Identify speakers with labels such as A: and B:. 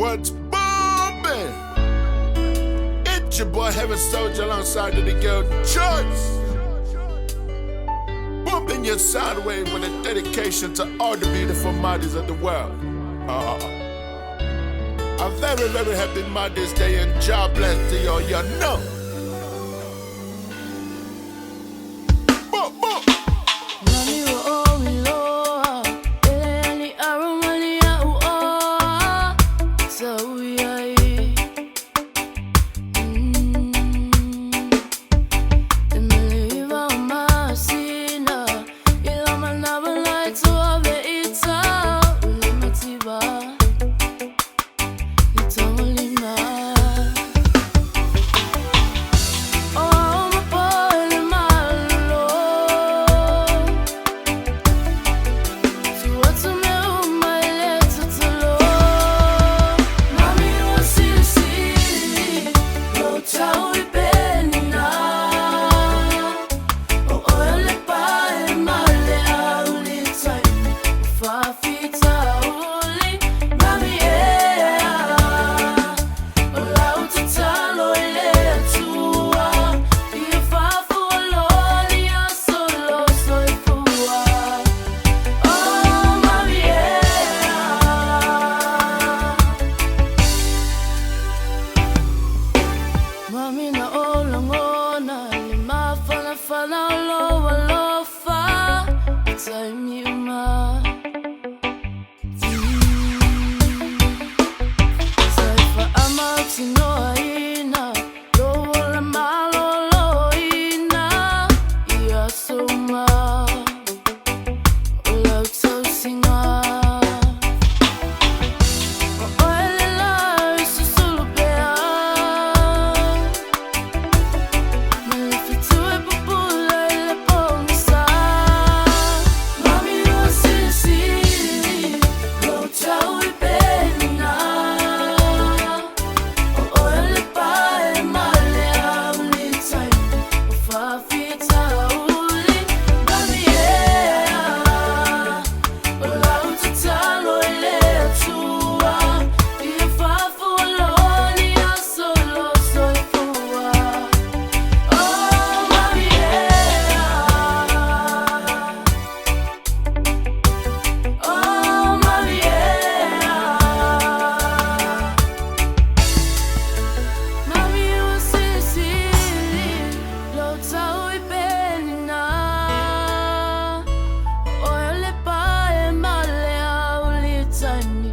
A: What's bombing? It's your boy Heaven Soldier alongside of the girl Choice. Bumping your sound wave with a dedication to all the beautiful mothers of the world. A very, very happy Mother's Day and God bless to you, you know.
B: Time